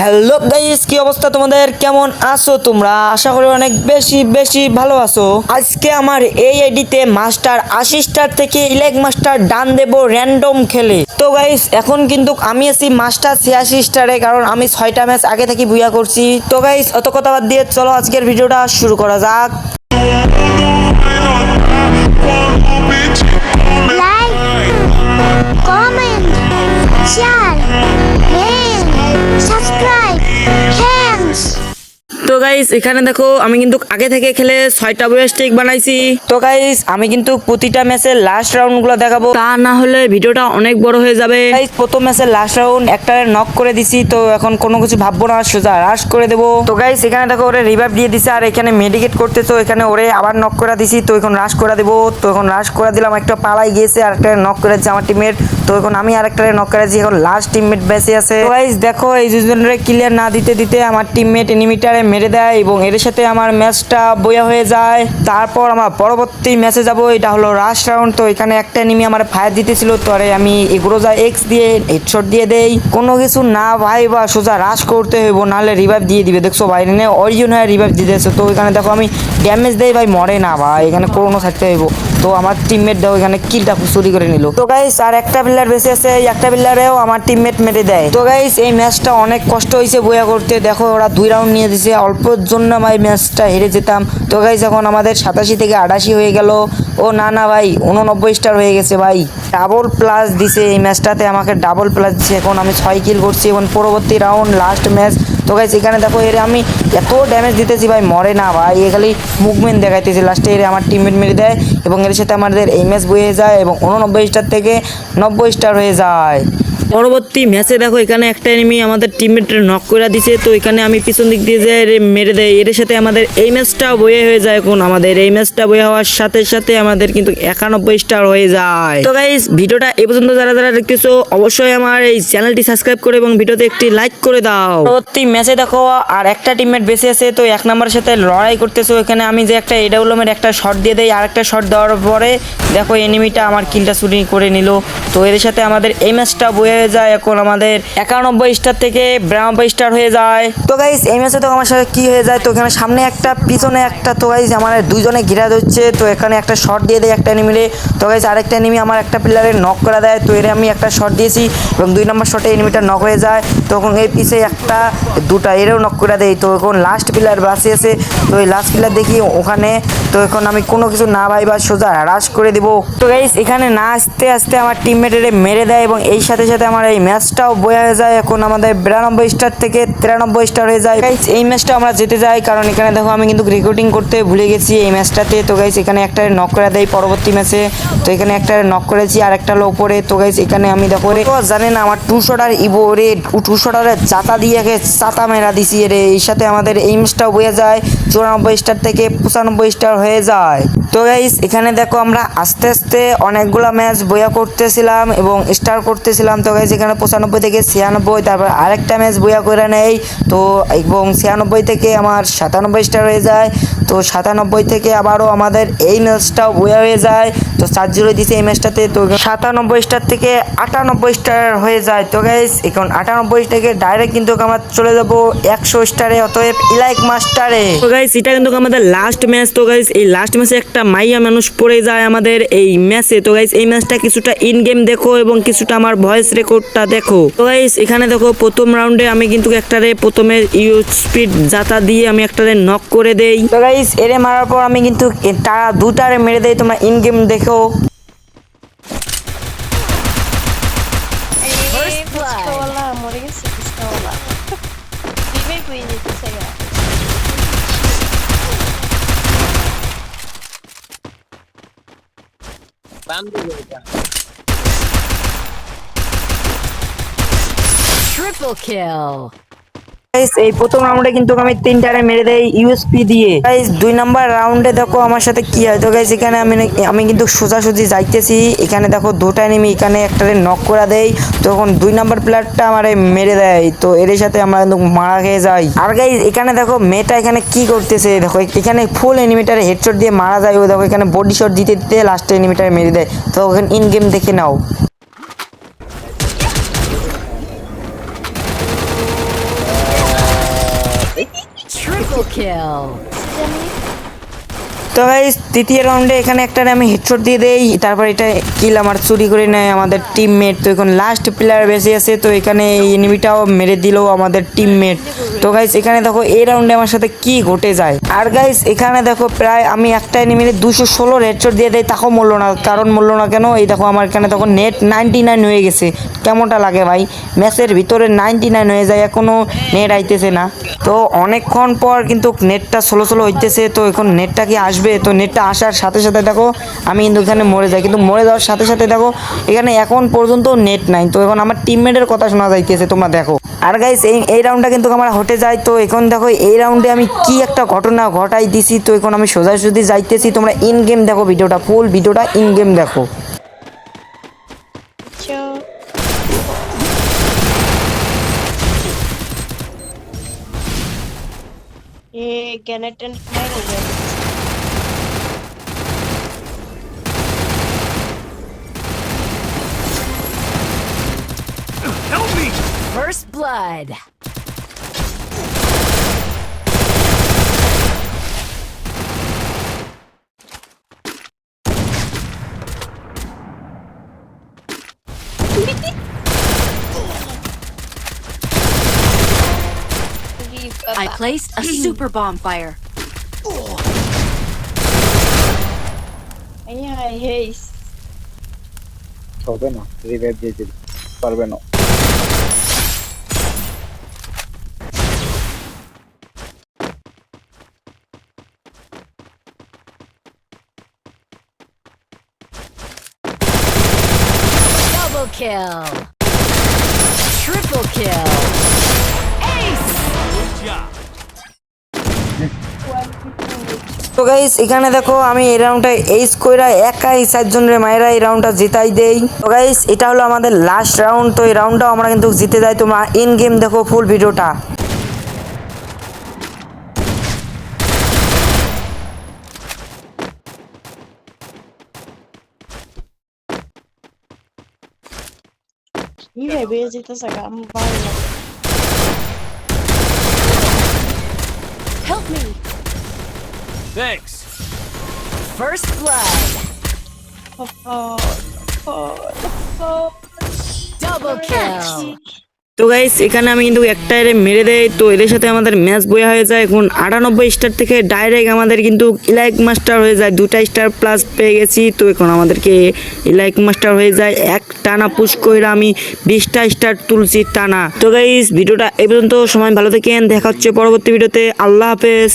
Hello guys, কি অবস্থা তোমাদের? কেমন আছো তোমরা? আশা করি অনেক বেশি বেশি ভালো আছো। আজকে আমার এই আইডিতে মাস্টার 80 স্টার থেকে ইলেক মাস্টার ডান দেব র্যান্ডম খেলে। তো গাইস এখন কিন্তু আমি আছি মাস্টার 86 স্টারে, কারণ আমি 6টা ম্যাচ আগে থেকে বুয়া করছি। তো গাইস অত কথা বাদ দিয়ে চলো আজকের ভিডিওটা শুরু করা যাক। Like, comment, share, and subscribe. Thanks. তো গাইস এখানে দেখো আমি কিন্তু আগে থেকে খেলে 6টা বয়েস স্টিক বানাইছি। তো গাইস আমি কিন্তু প্রতিটা ম্যাচের লাস্ট রাউন্ড গুলো দেখাবো, তা না হলে ভিডিওটা অনেক বড় হয়ে যাবে। গাইস প্রথম ম্যাচের লাস্ট রাউন্ড একটা নক করে দিছি, তো এখন কোনো কিছু ভাববো না, সোজা রাশ করে দেবো। তো গাইস এখানে দেখো ওরে রিভাইভ দিয়ে দিছে, আর এখানে মেডিকেট করতেছে, এখানে ওরে আবার নক করে দিছি। তো এখন রাশ করে দেবো। তো এখন রাশ করে দিলাম, একটা পালাই গিয়েছে, আর একটা নক করে দিচ্ছে আমার টিমমেট। তো এখন আমি আরেকটা নক করেছি, এখন লাস্ট টিমমেট বেঁচে আছে। তো গাইস দেখো এই দুজনের ক্লিয়ার না দিতে দিতে আমার টিমমেট এনিমিটারে মেরে দেয় এবং এর সাথে আমার ম্যাচটা বয়া হয়ে যায়। তারপর আমার পরবর্তী ম্যাচে যাব, এটা হলো লাস্ট রাউন্ড। তো এখানে একটা এনিমি আমার ফায়ার দিতেছিল, তো আরে আমি এগ্রোজা এক্স দিয়ে হেডশট দিয়ে দেই। কোনো কিছু না ভাই বা সোজা রাশ করতে হইব, নাহলে রিভাইভ দিয়ে দিবে। দেখছো ভাই এনে অরিজিন হয়ে রিভাইভ দিতেছে। তো এখানে দেখো আমি ড্যামেজ দেই, ভাই মরে না ভাই, এখানে কোনো থাকতে হইব। তো আমার টিমমেট দেখো এখানে কিলটা চুরি করে নিল। তো গাইস আর একটা প্লেয়ার বেঁচে আছে, এই একটা প্লেয়ারেও আমার টিমমেট মেরে দেয়। তো গাইস এই ম্যাচটা অনেক কষ্ট হয়েছে বয়া করতে। দেখো ওরা 2 রাউন্ড নিয়ে দিছে, অল্পর জন্য ভাই ম্যাচটা হেরে যেতাম। তো গাইস এখন আমাদের 87 থেকে 88 হয়ে গেল। ও না না ভাই 89 স্টার হয়ে গেছে ভাই। ডাবল প্লাস দিছে এই ম্যাচটাতে, আমাকে ডাবল প্লাস দিছে। এখন আমি 6 কিল করছি। এখন পরবর্তী রাউন্ড লাস্ট ম্যাচ। তো গাইস এখানে দেখো এর আমি এত ড্যামেজ দিতেছি ভাই, মরে না ভাই, এ খালি মুভমেন্ট দেখাইতেছে। লাস্টে এর আমার টিমমেট মেরে দেয় এবং এর সাথে আমাদের এই ম্যাচ বয়ে যায় এবং 89 স্টার থেকে 90 স্টার হয়ে যায়। পরবর্তী ম্যাচে দেখো এখানে একটা এনিমি আমাদের টিমমেটের নক করে দিছে। তো এখানে আমি পিছন দিক দিয়ে যাই, মেরে দেয়। এর সাথে আমাদের এই ম্যাচটা বয়ে হয়ে যায়। এখন আমাদের এই ম্যাচটা বয়ে হওয়ার সাথে সাথে আমাদের কিন্তু 91 স্টার হয়ে যায়। তো গাইস ভিডিওটা এই পর্যন্ত যারা যারা দেখতেছো অবশ্যই আমার এই চ্যানেলটি সাবস্ক্রাইব করে এবং ভিডিওতে একটি লাইক করে দাও। পরবর্তী ম্যাচে দেখো আর একটা টিমমেট বেঁচে আছে, তো 1 নম্বরের সাথে লড়াই করতেছে। এখানে আমি যে একটা এডাব্লুএমের একটা শট দিয়ে দেই, আর একটা শট দেওয়ার পরে দেখো এনিমিটা আমার কিলটা চুরি করে নিল। তো এর সাথে আমাদের এই ম্যাচটা বয়ে হয়ে যায়। এখন আমাদের 91 স্টার থেকে 92 স্টার হয়ে যায়। তো গাইস এই ম্যাচে তো আমার সাথে কি হয়ে যায়, তো এখানে সামনে একটা পিছনে একটা। তো গাইস আমার দুইজনে ঘিরা দিচ্ছে, তো এখানে একটা শট দিয়ে দেয় একটা এনিমিরে। তো গাইস আরেকটা এনিমি আমার একটা প্লেয়ারের নক করে দেয়। তো এর আমি একটা শট দিয়েছি এবং 2 নম্বর শটে এনিমিটা নক হয়ে যায়। তখন এই পিছে একটা দুটা এরও নক করে দেয়। তো এখন লাস্ট প্লেয়ার বাঁচে আছে, তো এই লাস্ট প্লেয়ার দেখি ওখানে। তো এখন আমি কোনো কিছু না ভাই বা সোজা রাশ করে দিব। তো গাইস এখানে না আস্তে আস্তে আমার টিমমেটের মেরে দেয় এবং এই সাথে সাথে আমার এই ম্যাচটাও বয়ে হয়ে যায়। এখন আমাদের 92 স্টার থেকে 93 স্টার হয়ে যায়। গাইস এই ম্যাচটা আমরা জিতে যাই, কারণ এখানে দেখো আমি কিন্তু রেকর্ডিং করতে ভুলে গেছি এই ম্যাচটাতে। তো গাইস এখানে একটা নক করে দেয় পরবর্তী ম্যাচে। তো এখানে একটা নক করেছি আর একটা হলো উপরে। তো গাইস এখানে আমি দেখো রে জানেন না আমার 2 শটার ইভো রে 2 শটারের চাতা দিয়ে চাতা মেরা দিছি রে। এই সাথে আমাদের এই ম্যাচটাও বয়ে যায়, 94 স্টার থেকে 95 স্টার হয়ে যায়। তো গাইস এখানে দেখো আমরা আস্তে আস্তে অনেকগুলা ম্যাচ বয়া করতেছিলাম এবং স্টার করতেছিলাম। তো গাইস এখানে 95 থেকে 96, তারপর আরেকটা ম্যাচ বয়া করে নেই। তো এবং 96 থেকে আমার 97 স্টার হয়ে যায়। তো 97 থেকে আবারও আমাদের এই ম্যাচটাও বয়া হয়ে যায়। তো 4-0 দিছে এই ম্যাচটাতে। তো 97 স্টার থেকে 98 স্টার হয়ে যায়। তো গাইস এখন 98 থেকে ডাইরেক্ট কিন্তু আমরা চলে যাব 100 স্টারে, অতএব ইলাইক মাস্টারে। তো গাইস এটা কিন্তু আমাদের লাস্ট ম্যাচ। তো গাইস এই লাস্ট ম্যাচে একটা মাইয়া মানুষ পড়ে যায় আমাদের এই ম্যাচে। তো গাইস এই ম্যাচটা কিছুটা ইন গেম দেখো এবং কিছুটা আমার ভয়েস রেকর্ডটা দেখো। তো গাইস এখানে দেখো প্রথম রাউন্ডে আমি কিন্তু একটারে প্রথমে স্পিড জাতা দিয়ে আমি একটারে নক করে দেই। তো গাইস এরে মারার পর আমি কিন্তু তারা দুটারে মেরে দেই, তোমরা ইন গেম দেখো। Pistola, mori gেছে pistola. Vive কই যেতেছে গা. Triple kill. গাইস এই প্রথম রাউন্ডে কিন্তু আমি 3টারে মেরে দেই ইউএসপি দিয়ে। গাইস 2 নাম্বার রাউন্ডে দেখো আমার সাথে কি হয়। তো গাইস এখানে আমি কিন্তু সোজাসুজি যাইতেছি, এখানে দেখো দুটা এনিমি এখানে একটারে নক করে দেই। তখন 2 নাম্বার প্লেয়ারটা আমারে মেরে দেয়। তো এর সাথে আমরা কিন্তু মারা খেয়ে যাই। আর গাইস এখানে দেখো মেটা এখানে কি করতেছে, দেখো এখানে ফুল এনিমিটারে হেডশট দিয়ে মারা যায়। ও দেখো এখানে বডি শট দিতে দিতে লাস্টে এনিমিটারে মেরে দেয়। তো ওখানে ইন গেম দেখে নাও। Triple kill. তো গাইস তৃতীয় রাউন্ডে এখানে একটা আমি হেডশট দিয়ে দেই, তারপর এটা কিল আমার চুরি করে নেয় আমাদের টিমমেট। তো এখন লাস্ট প্লেয়ার বেঁচে আছে, তো এখানে এই এনিমিটাও মেরে দিল আমাদের টিমমেট। তো গাইস এখানে দেখো এই রাউন্ডে আমার সাথে কি ঘটে যায়। আর গাইস এখানে দেখো প্রায় আমি একটা এনিমির 216 হেডশট দিয়ে দেই, তাও মরলো না। কারণ মরলো না কেন, এই দেখো আমার এখানে তখন নেট 99 হয়ে গেছে। কেমনটা লাগে ভাই, ম্যাচের ভিতরে 99 হয়ে যায়, এখনো নেট আইতেছে না। তো অনেকক্ষণ পর কিন্তু নেটটা স্লো হইতেছে। তো এখন নেটটা কি আসবে? তো নেটটা আসার সাথে সাথে দেখো আমি কিন্তু এখানে মরে যাই, কিন্তু মরে যাওয়ার সাথে সাথে দেখো এখানে এখন পর্যন্ত নেট নাই। তো এখন আমার টিমমেটের কথা শোনা যাইতেছে, তোমরা দেখো। আর গাইস এই রাউন্ডটা কিন্তু আমার হটে যায়। তো এখন দেখো এই রাউন্ডে আমি কি একটা ঘটনা ঘটাই দিছি। তো এখন আমি সোজাসুজি যাইতেছি, তোমরা ইন গেম দেখো ভিডিওটা, ফুল ভিডিওটা ইন গেম দেখো। চো এ গ্যানেটেন মাইরা যায়। First blood. I placed a super bomb fire. এই হাই হেইস হবে না, রিভাইভ দিয়ে দিবে, পারবে না। Double kill. Triple kill. Ace. তো গাইস এখানে দেখো আমি এই রাউন্ডটা এইস কইরা একাই 4 জনের মায়েরা এই রাউন্ডটা জিতাই দেই। তো গাইস এটা হলো আমাদের লাস্ট রাউন্ড। তো এই রাউন্ডটাও আমরা কিন্তু জিতে যাই। তোমরা ইন গেম দেখো ফুল ভিডিওটা। কি ভাবে যেতেছে গা আমি পারি না। Help me. Thanks. First blood. Double kill. তো গাইস এখানে আমি কিন্তু একটা এর মেরে দেই। তো এদের সাথে আমাদের ম্যাচ বয়া হয়ে যায়। এখন 98 স্টার থেকে ডাইরেক্ট আমাদের কিন্তু ইলাইক মাস্টার হয়ে যায়, 2টা স্টার প্লাস পেয়ে গেছি। তো এখন আমাদেরকে ইলাইক মাস্টার হয়ে যায়। এক টানা পুশ কইরা আমি 20টা স্টার তুলছি টানা। তো গাইস ভিডিওটা এই পর্যন্ত, সময় ভালো থাকেন, দেখা হচ্ছে পরবর্তী ভিডিওতে। আল্লাহ হাফেজ।